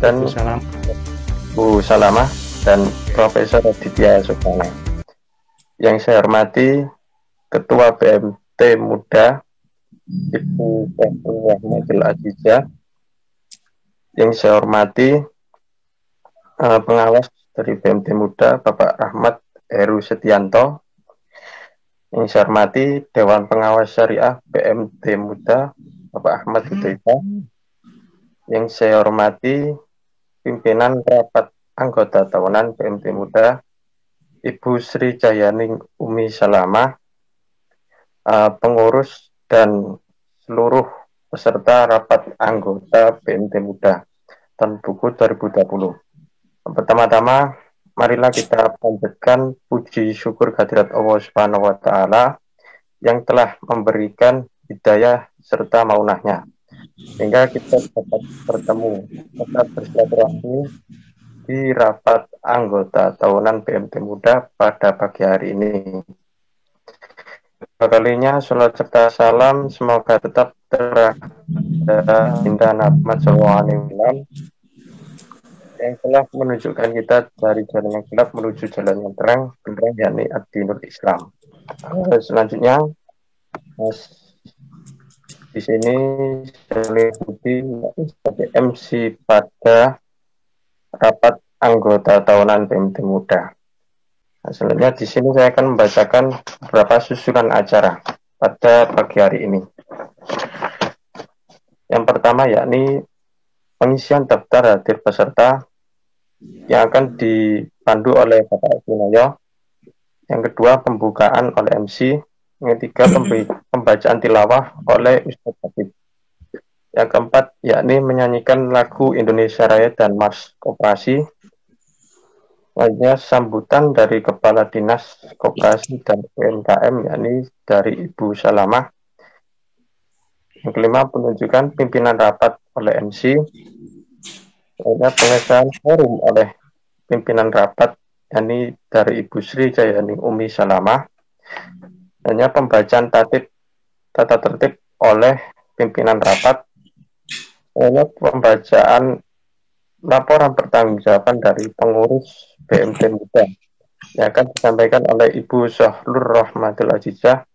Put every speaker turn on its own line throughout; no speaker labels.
dan Bu Salamah dan Profesor Aditya Suksana. Yang saya hormati Ketua BMT Muda Ibu Fathul Rahmatul Azizah. Yang saya hormati pengawas dari BMT Muda Bapak Rahmat Heru Setianto. Yang saya hormati Dewan Pengawas Syariah BMT Muda Bapak Ahmad Hudzaifah. Yang saya hormati pimpinan rapat anggota tahunan BMT Muda Ibu Sri Cahyani Umi Salamah, pengurus dan seluruh peserta rapat anggota BMT Muda tahun buku 2020. Pertama-tama, marilah kita panjatkan puji syukur kehadirat Allah Subhanahu wa Ta'ala yang telah memberikan hidayah serta maunahnya, sehingga kita dapat bertemu, tetap bersilaturahmi di rapat anggota tahunan BMT Muda pada pagi hari ini. Kalinya salat serta salam semoga tetap terada Indah Muhammad SAW yang telah menunjukkan kita dari jalan yang gelap menuju jalan yang terang, benderang yakni ad-dinul Islam. Selanjutnya, di sini saya mengikuti sebagai MC pada rapat anggota tahunan BMT Muda. Selanjutnya di sini saya akan membacakan beberapa susunan acara pada pagi hari ini. Yang pertama yakni pengisian daftar hadir peserta yang akan dipandu oleh Bapak Sunoyo. Yang kedua, pembukaan oleh MC. Yang ketiga, pembacaan tilawah oleh Ustadz Habib. Yang keempat, yakni menyanyikan lagu Indonesia Raya dan Mars Koperasi. Selanjutnya, sambutan dari Kepala Dinas Koperasi dan UMKM, yakni dari Ibu Salamah. Yang kelima, penunjukan pimpinan rapat oleh MC. Selanjutnya pengesahan forum oleh pimpinan rapat, yakni dari Ibu Sri Cahyani Umi Salamah. Hanya pembacaan tata tertib oleh pimpinan rapat. Hanya pembacaan laporan pertanggungjawaban dari pengurus BMT Muda yang akan disampaikan oleh Ibu Zahlur Rahmatul Azizah.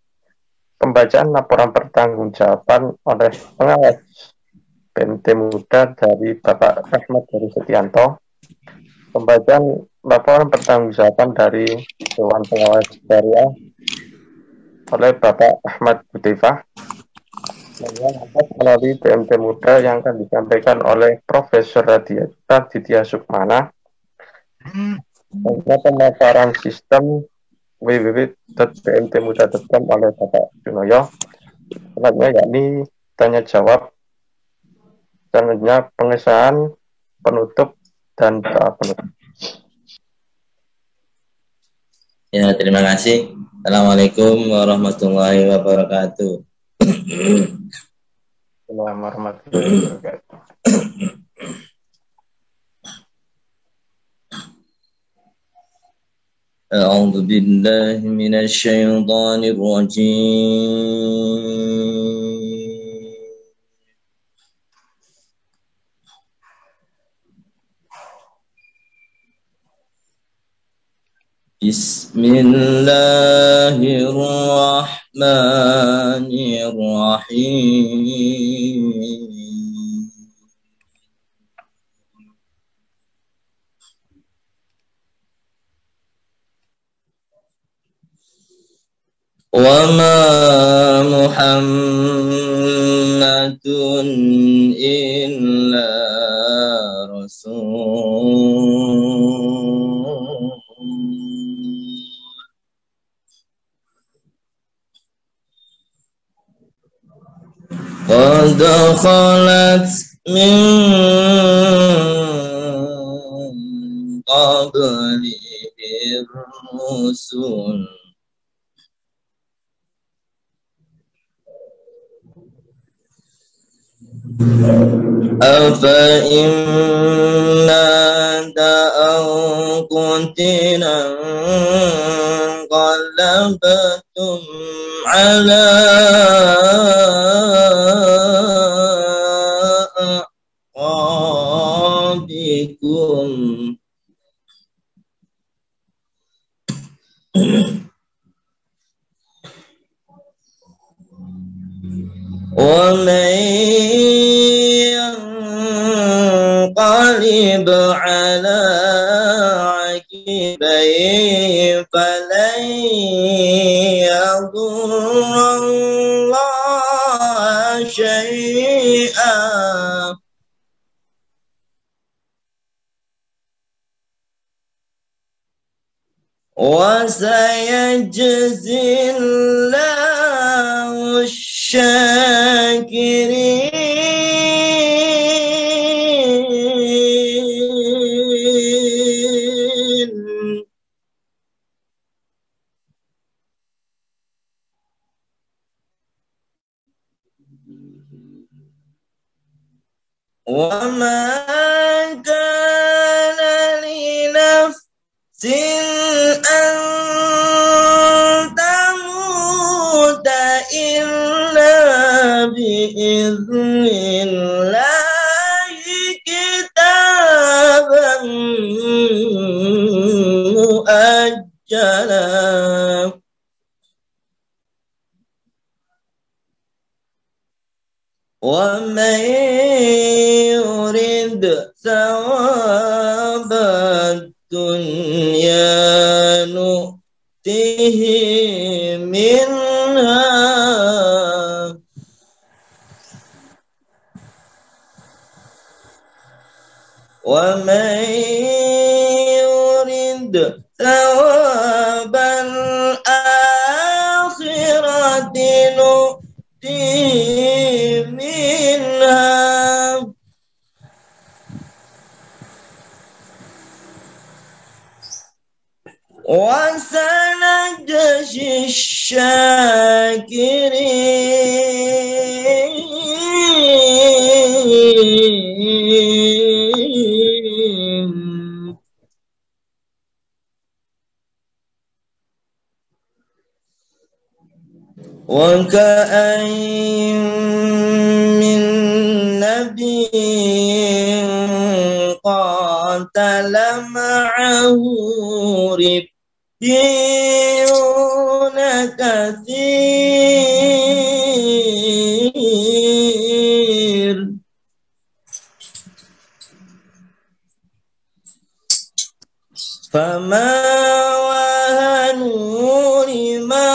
Pembacaan laporan pertanggungjawaban oleh pengawas BMT Muda dari Bapak Rahmat Heru Setianto. Pembacaan laporan pertanggungjawaban dari Dewan Pengawas Syariah oleh Bapak Ahmad Hudzaifah. Melalui BMT Muda yang akan disampaikan oleh Profesor Aditya Suksana. Pemaparan sistem www.bmtmuda.com oleh Bapak Sunoyo. Selanjutnya yakni tanya jawab. Selanjutnya pengesahan, penutup, dan doa penutup.
Ya, terima kasih. Assalamualaikum warahmatullahi wabarakatuh.
Assalamualaikum warahmatullahi wabarakatuh.
A'udzu billahi minasy syaithanir rajim. Bismillahirrahmanirrahim. Wa ma Muhammadun illa rasul qad khalat min qablihi rusul afa inna da'aw kuntina qalabatum ala aqabikum عليكم ومن ينقلب على عقبيه فلن يضر الله شيئا وسيجزي الله الشاكرين وما كان لنفس أن تموت إلا بإذن الله كتابا مؤجلا ومن يرد ثواب الدنيا نؤته منها ومن يرد ثواب الآخرة نؤته منها وسنجزي الشاكرين وكأين من نبي قاتل معه ربيون كثير فما وهنوا لما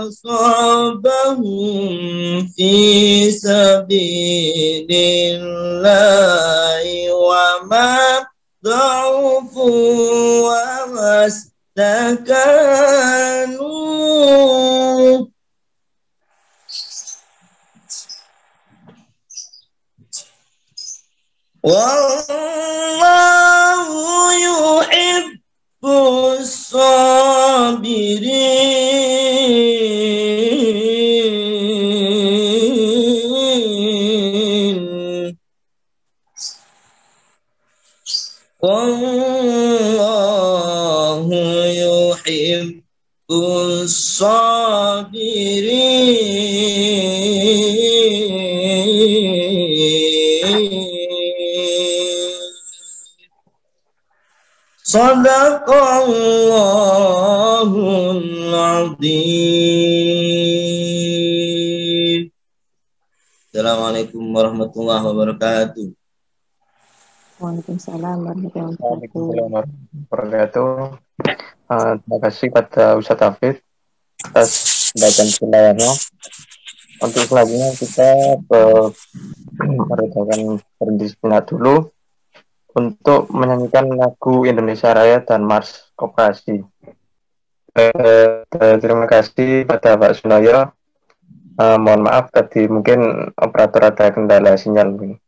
أصابهم في سبيل الله وما ضعفوا وما استكانوا والله يحب الصابرين والله يحب الصابرين صدق الله العظيم. Assalamualaikum warahmatullahi wabarakatuh.
Waalaikumsalam warahmatullahi
Waalaikumsalam
wabarakatuh.
warahmatullahi wabarakatuh. Terima kasih pada Ustadz Hafid atas bacaan tilawahannya. Untuk selanjutnya kita meredakan berhenti sejenak dulu untuk menyanyikan lagu Indonesia Raya dan Mars Koperasi. Terima kasih pada Pak Sunayo. Mohon maaf tadi mungkin operator ada kendala sinyal.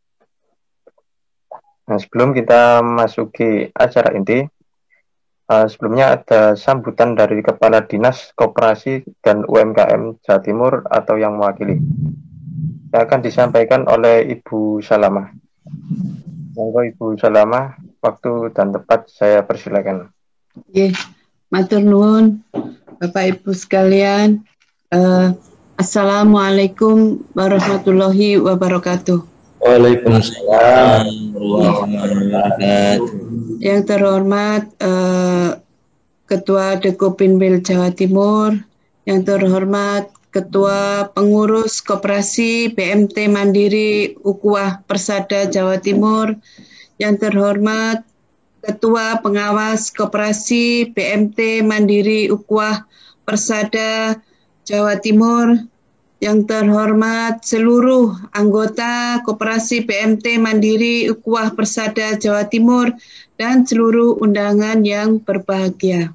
Nah, sebelum kita masuki acara inti, sebelumnya ada sambutan dari Kepala Dinas Koperasi dan UMKM Jawa Timur atau yang mewakili. Yang akan disampaikan oleh Ibu Salamah. Monggo Ibu Salamah, waktu dan tempat saya persilakan.
Matur nuwun Bapak Ibu sekalian. Assalamualaikum warahmatullahi wabarakatuh.
Waalaikumsalam.
warahmatullahi wabarakatuh.
Yang terhormat Ketua Dekopinwil Jawa Timur, yang terhormat Ketua Pengurus Koperasi BMT Mandiri Ukhuwah Persada Jawa Timur, yang terhormat Ketua Pengawas Koperasi BMT Mandiri Ukhuwah Persada Jawa Timur, yang terhormat seluruh anggota Koperasi BMT Mandiri Ukhuwah Persada Jawa Timur, dan seluruh undangan yang berbahagia.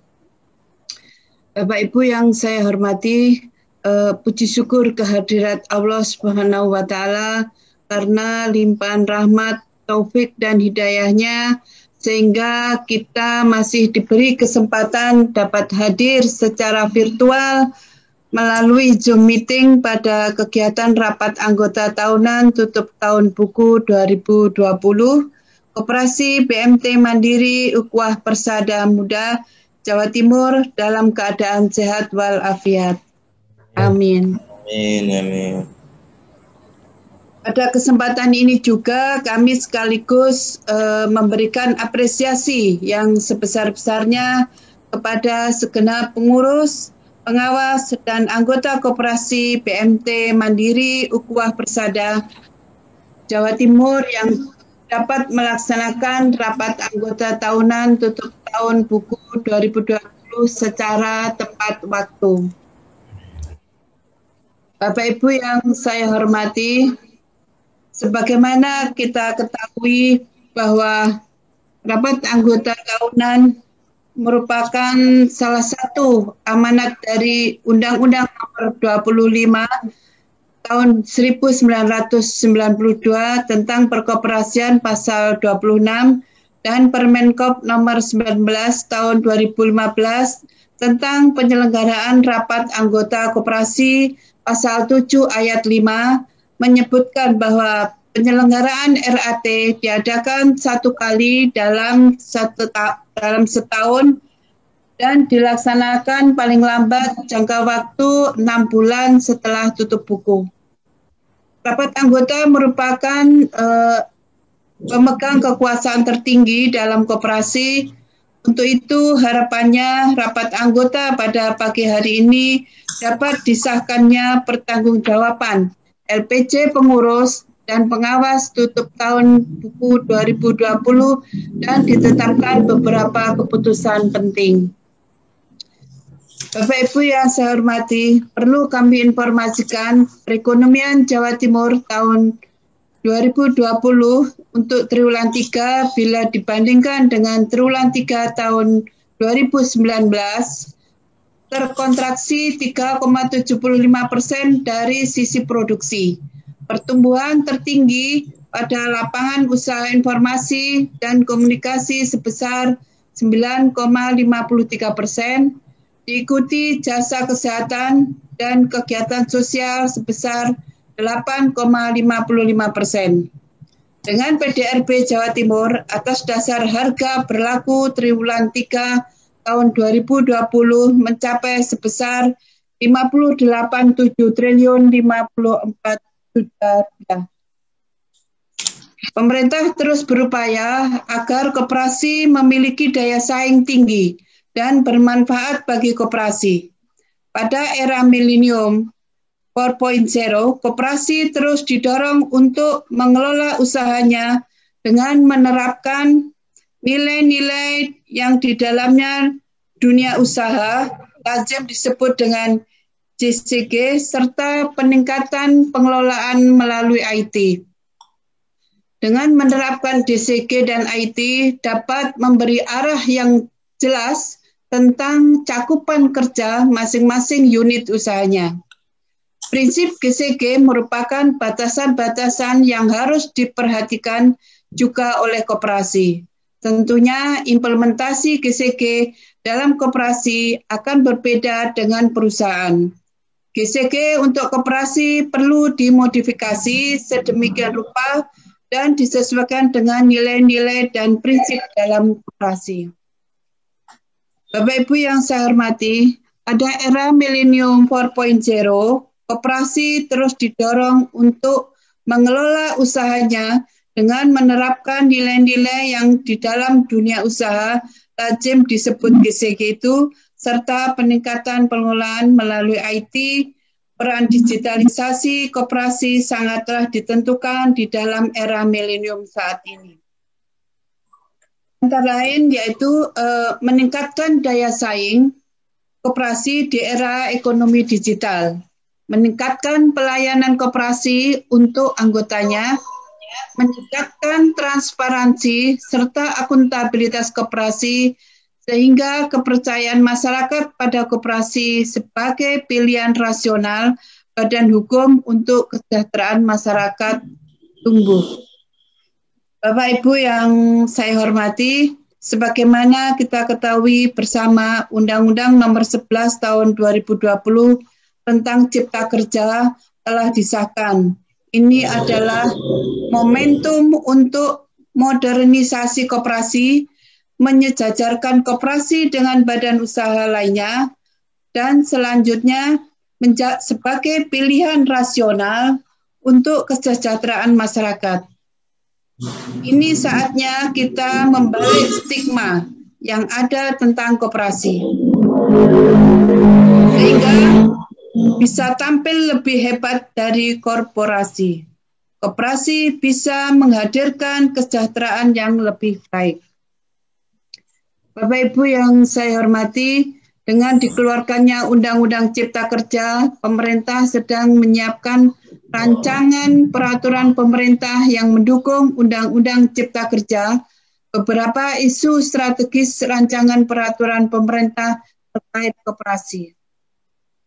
Bapak Ibu yang saya hormati, puji syukur kehadirat Allah Subhanahu wa Ta'ala karena limpahan rahmat, taufik dan hidayahnya sehingga kita masih diberi kesempatan dapat hadir secara virtual melalui Zoom meeting pada kegiatan rapat anggota tahunan tutup tahun buku 2020 Koperasi BMT Mandiri Ukhuwah Persada Muda Jawa Timur dalam keadaan sehat walafiat. Amin.
Amin.
Pada kesempatan ini juga kami sekaligus memberikan apresiasi yang sebesar-besarnya kepada segenap pengurus, pengawas, dan anggota Koperasi BMT Mandiri Ukhuwah Persada Jawa Timur yang dapat melaksanakan rapat anggota tahunan tutup tahun buku 2020 secara tepat waktu. Bapak Ibu yang saya hormati, sebagaimana kita ketahui bahwa rapat anggota tahunan merupakan salah satu amanat dari Undang-Undang Nomor 25 tahun 1992 tentang perkoperasian pasal 26 dan Permenkop Nomor 19 tahun 2015 tentang penyelenggaraan rapat anggota koperasi pasal 7 ayat 5 menyebutkan bahwa penyelenggaraan RAT diadakan satu kali dalam setahun dan dilaksanakan paling lambat jangka waktu 6 bulan setelah tutup buku. Rapat anggota merupakan pemegang kekuasaan tertinggi dalam koperasi. Untuk itu harapannya rapat anggota pada pagi hari ini dapat disahkannya pertanggungjawaban LPJ pengurus dan pengawas tutup tahun buku 2020 dan ditetapkan beberapa keputusan penting. Bapak Ibu yang saya hormati, perlu kami informasikan perekonomian Jawa Timur tahun 2020 untuk triwulan 3 bila dibandingkan dengan triwulan 3 tahun 2019 terkontraksi 3,75% dari sisi produksi. Pertumbuhan tertinggi pada lapangan usaha informasi dan komunikasi sebesar 9,53%, diikuti jasa kesehatan dan kegiatan sosial sebesar 8,55%. Dengan PDRB Jawa Timur atas dasar harga berlaku triwulan 3 tahun 2020 mencapai sebesar 58,7 triliun 54 juta rupiah. Pemerintah terus berupaya agar koperasi memiliki daya saing tinggi dan bermanfaat bagi koperasi. Pada era milenium 4.0, koperasi terus didorong untuk mengelola usahanya dengan menerapkan nilai-nilai yang di dalamnya dunia usaha lazim disebut dengan JCG serta peningkatan pengelolaan melalui IT. Dengan menerapkan DCG dan IT dapat memberi arah yang jelas tentang cakupan kerja masing-masing unit usahanya. Prinsip GCG merupakan batasan-batasan yang harus diperhatikan juga oleh koperasi. Tentunya implementasi GCG dalam koperasi akan berbeda dengan perusahaan. GCG untuk koperasi perlu dimodifikasi sedemikian rupa dan disesuaikan dengan nilai-nilai dan prinsip dalam koperasi. Bapak Ibu yang saya hormati, pada era milenium 4.0, koperasi terus didorong untuk mengelola usahanya dengan menerapkan nilai-nilai yang di dalam dunia usaha lazim disebut GCG itu, serta peningkatan pengelolaan melalui IT. Peran digitalisasi koperasi sangatlah ditentukan di dalam era milenium saat ini. Antara lain yaitu meningkatkan daya saing koperasi di era ekonomi digital, meningkatkan pelayanan koperasi untuk anggotanya, meningkatkan transparansi serta akuntabilitas koperasi sehingga kepercayaan masyarakat pada koperasi sebagai pilihan rasional badan hukum untuk kesejahteraan masyarakat tumbuh. Bapak Ibu yang saya hormati, sebagaimana kita ketahui bersama Undang-Undang Nomor 11 Tahun 2020 tentang Cipta Kerja telah disahkan. Ini adalah momentum untuk modernisasi koperasi, menyejajarkan koperasi dengan badan usaha lainnya, dan selanjutnya sebagai pilihan rasional untuk kesejahteraan masyarakat. Ini saatnya kita membalik stigma yang ada tentang koperasi, sehingga bisa tampil lebih hebat dari korporasi. Koperasi bisa menghadirkan kesejahteraan yang lebih baik. Bapak Ibu yang saya hormati, dengan dikeluarkannya Undang-Undang Cipta Kerja, pemerintah sedang menyiapkan rancangan peraturan pemerintah yang mendukung Undang-Undang Cipta Kerja. Beberapa isu strategis rancangan peraturan pemerintah terkait koperasi.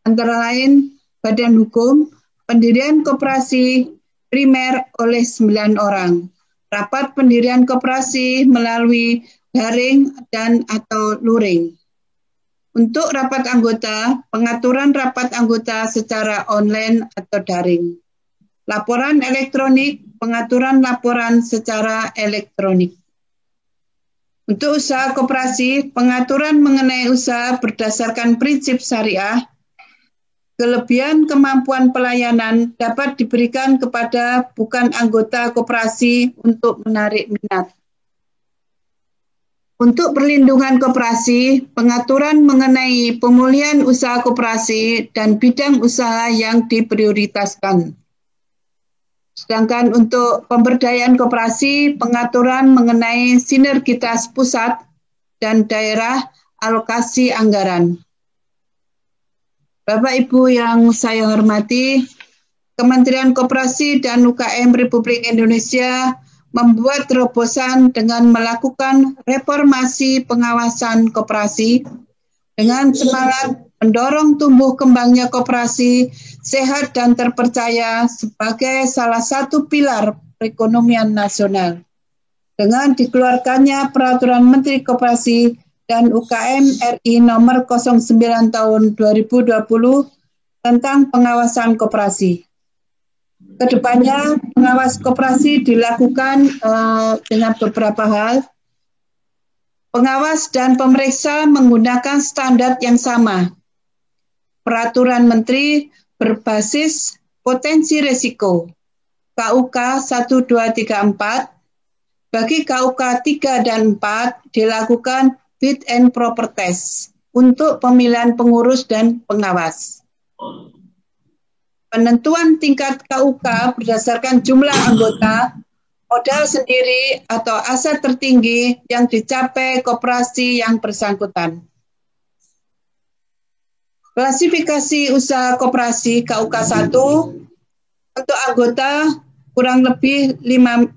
Antara lain, badan hukum, pendirian koperasi primer oleh 9 orang, rapat pendirian koperasi melalui daring dan atau luring. Untuk rapat anggota, pengaturan rapat anggota secara online atau daring. Laporan elektronik, pengaturan laporan secara elektronik. Untuk usaha koperasi, pengaturan mengenai usaha berdasarkan prinsip syariah. Kelebihan kemampuan pelayanan dapat diberikan kepada bukan anggota koperasi untuk menarik minat. Untuk perlindungan koperasi, pengaturan mengenai pemulihan usaha koperasi dan bidang usaha yang diprioritaskan. Sedangkan untuk pemberdayaan koperasi, pengaturan mengenai sinergitas pusat dan daerah alokasi anggaran. Bapak Ibu yang saya hormati, Kementerian Koperasi dan UKM Republik Indonesia membuat terobosan dengan melakukan reformasi pengawasan koperasi dengan semangat mendorong tumbuh kembangnya koperasi sehat dan terpercaya sebagai salah satu pilar perekonomian nasional. Dengan dikeluarkannya Peraturan Menteri Koperasi dan UKM RI Nomor 09 Tahun 2020 tentang pengawasan koperasi. Kedepannya pengawas koperasi dilakukan dengan beberapa hal. Pengawas dan pemeriksa menggunakan standar yang sama. Peraturan Menteri berbasis potensi risiko KUK 1234. Bagi KUK 3 dan 4 dilakukan fit and proper test untuk pemilihan pengurus dan pengawas. Penentuan tingkat KUK berdasarkan jumlah anggota, modal sendiri atau aset tertinggi yang dicapai koperasi yang bersangkutan. Klasifikasi usaha koperasi KUK 1 untuk anggota kurang lebih 5.000,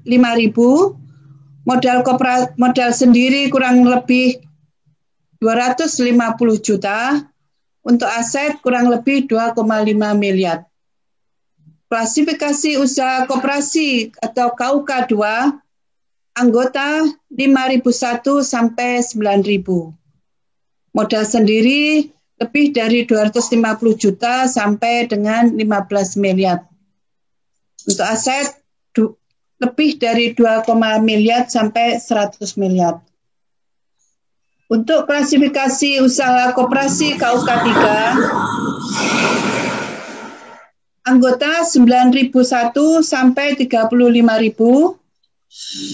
modal sendiri kurang lebih 250 juta, untuk aset kurang lebih 2,5 miliar. Klasifikasi usaha koperasi atau KUK 2, anggota 5.001 sampai 9.000. Modal sendiri lebih dari 250 juta sampai dengan 15 miliar. Untuk aset lebih dari 2, miliar sampai 100 miliar. Untuk klasifikasi usaha koperasi KUK 3, Anggota 9.001 sampai 35.000.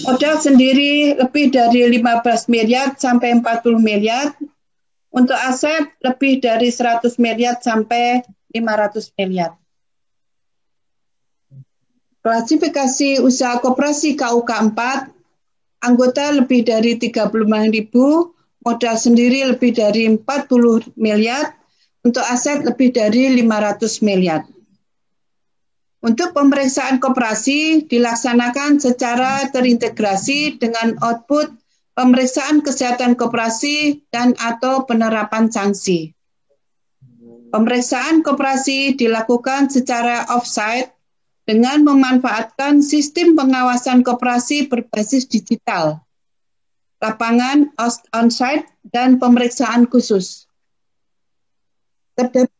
Modal sendiri lebih dari 15 miliar sampai 40 miliar. Untuk aset lebih dari 100 miliar sampai 500 miliar. Klasifikasi usaha koperasi KUK 4, anggota lebih dari 35.000, modal sendiri lebih dari 40 miliar, untuk aset lebih dari 500 miliar. Untuk pemeriksaan koperasi dilaksanakan secara terintegrasi dengan output pemeriksaan kesehatan koperasi dan atau penerapan sanksi. Pemeriksaan koperasi dilakukan secara off-site dengan memanfaatkan sistem pengawasan koperasi berbasis digital, lapangan on-site, dan pemeriksaan khusus. Terdapat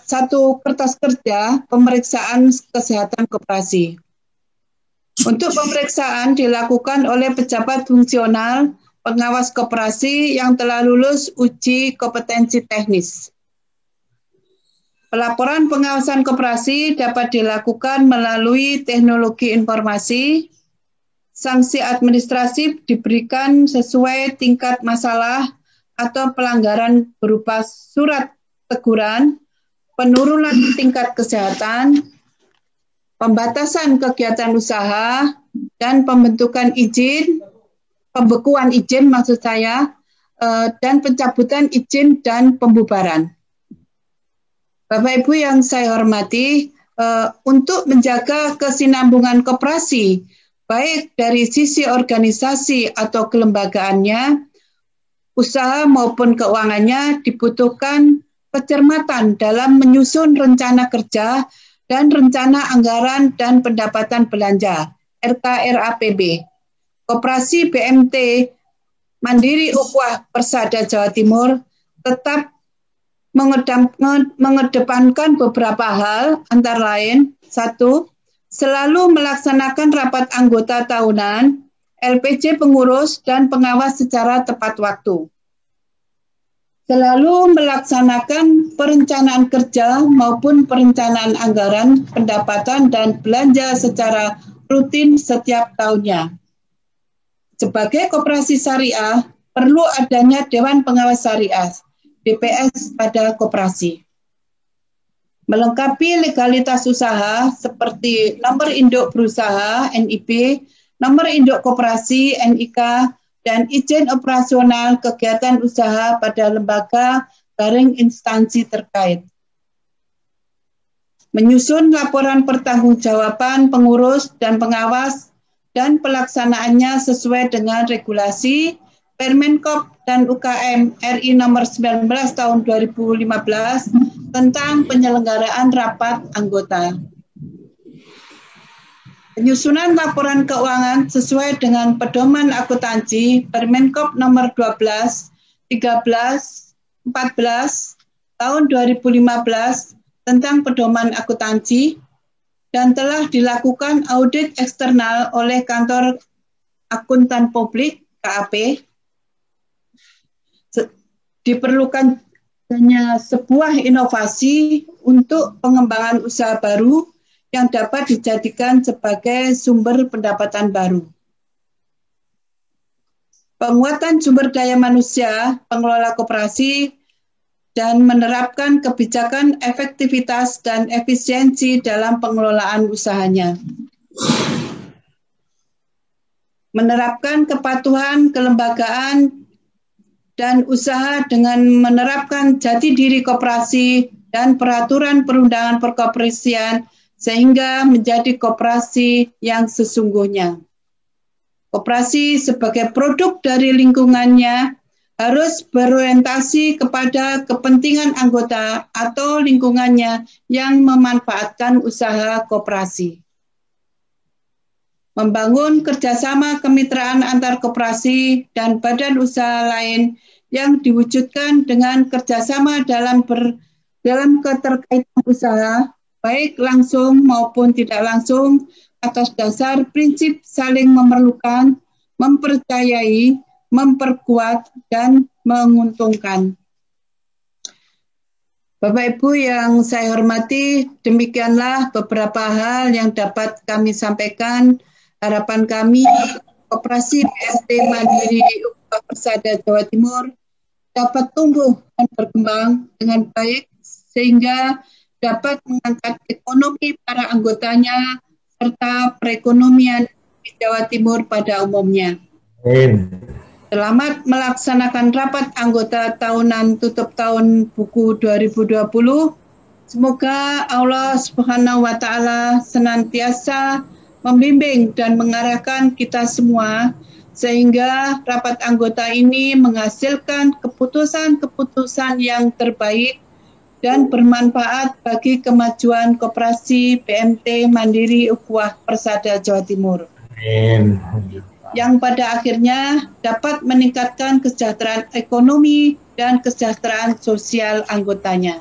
satu kertas kerja pemeriksaan kesehatan koperasi. Untuk pemeriksaan dilakukan oleh pejabat fungsional pengawas koperasi yang telah lulus uji kompetensi teknis. Pelaporan pengawasan koperasi dapat dilakukan melalui teknologi informasi. Sanksi administratif diberikan sesuai tingkat masalah atau pelanggaran berupa surat teguran, penurunan tingkat kesehatan, pembatasan kegiatan usaha, dan pembentukan izin, pembekuan izin maksud saya, dan pencabutan izin dan pembubaran. Bapak Ibu yang saya hormati, untuk menjaga kesinambungan koperasi, baik dari sisi organisasi atau kelembagaannya, usaha maupun keuangannya dibutuhkan kecermatan dalam menyusun rencana kerja dan rencana anggaran dan pendapatan belanja, RKRAPB. Koperasi BMT Mandiri Ukhuwah Persada Jawa Timur tetap mengedepankan beberapa hal, antara lain, 1. Selalu melaksanakan rapat anggota tahunan, LPJ pengurus dan pengawas secara tepat waktu. Selalu melaksanakan perencanaan kerja maupun perencanaan anggaran, pendapatan, dan belanja secara rutin setiap tahunnya. Sebagai koperasi syariah, perlu adanya Dewan Pengawas Syariah, DPS pada koperasi. Melengkapi legalitas usaha seperti nomor induk berusaha NIB, nomor induk koperasi NIK, dan izin operasional kegiatan usaha pada lembaga garing instansi terkait. Menyusun laporan pertanggungjawaban pengurus dan pengawas dan pelaksanaannya sesuai dengan regulasi Permenkop dan UKM RI nomor 19 tahun 2015 tentang penyelenggaraan rapat anggota. Penyusunan laporan keuangan sesuai dengan pedoman akuntansi Permenkop nomor 12, 13, 14 tahun 2015 tentang pedoman akuntansi dan telah dilakukan audit eksternal oleh Kantor Akuntan Publik KAP. Diperlukan hanya sebuah inovasi untuk pengembangan usaha baru yang dapat dijadikan sebagai sumber pendapatan baru. Penguatan sumber daya manusia, pengelola koperasi, dan menerapkan kebijakan efektivitas dan efisiensi dalam pengelolaan usahanya. Menerapkan kepatuhan kelembagaan dan usaha dengan menerapkan jati diri koperasi dan peraturan perundangan perkoperasian sehingga menjadi koperasi yang sesungguhnya. Koperasi sebagai produk dari lingkungannya harus berorientasi kepada kepentingan anggota atau lingkungannya yang memanfaatkan usaha koperasi. Membangun kerjasama kemitraan antar koperasi dan badan usaha lain yang diwujudkan dengan kerjasama dalam keterkaitan usaha, baik langsung maupun tidak langsung, atas dasar prinsip saling memerlukan, mempercayai, memperkuat, dan menguntungkan. Bapak Ibu yang saya hormati, demikianlah beberapa hal yang dapat kami sampaikan. Harapan kami, Koperasi PMT Mandiri Ukhuwah Persada Jawa Timur dapat tumbuh dan berkembang dengan baik sehingga dapat mengangkat ekonomi para anggotanya serta perekonomian di Jawa Timur pada umumnya.
Amin.
Selamat melaksanakan rapat anggota tahunan tutup tahun buku 2020. Semoga Allah Subhanahu wa Ta'ala senantiasa membimbing dan mengarahkan kita semua sehingga rapat anggota ini menghasilkan keputusan-keputusan yang terbaik dan bermanfaat bagi kemajuan Koperasi PMT Mandiri Ukhuwah Persada Jawa Timur.
Amin.
Yang pada akhirnya dapat meningkatkan kesejahteraan ekonomi dan kesejahteraan sosial anggotanya.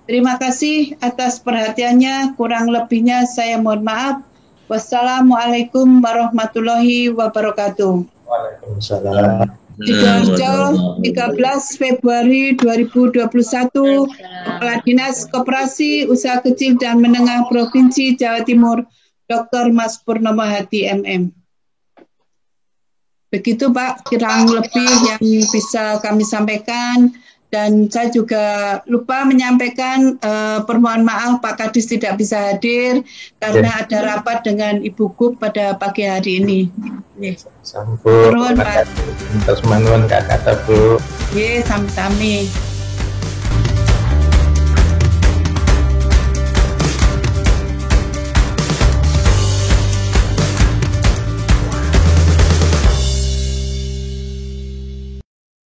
Terima kasih atas perhatiannya, kurang lebihnya saya mohon maaf. Wassalamualaikum warahmatullahi wabarakatuh.
Waalaikumsalam.
Sidoarjo, 13 Februari 2021, Kepala Dinas Koperasi Usaha Kecil dan Menengah Provinsi Jawa Timur, Dr. Mas Purnomo Hadi MM. Begitu Pak, kurang lebih yang bisa kami sampaikan, dan saya juga lupa menyampaikan permohonan maaf Pak Kadis tidak bisa hadir karena ada rapat dengan Ibu Gub pada pagi hari ini.
Sampun.
Pak.
Terus manuan Kak Kata Bu.
Sami-sami.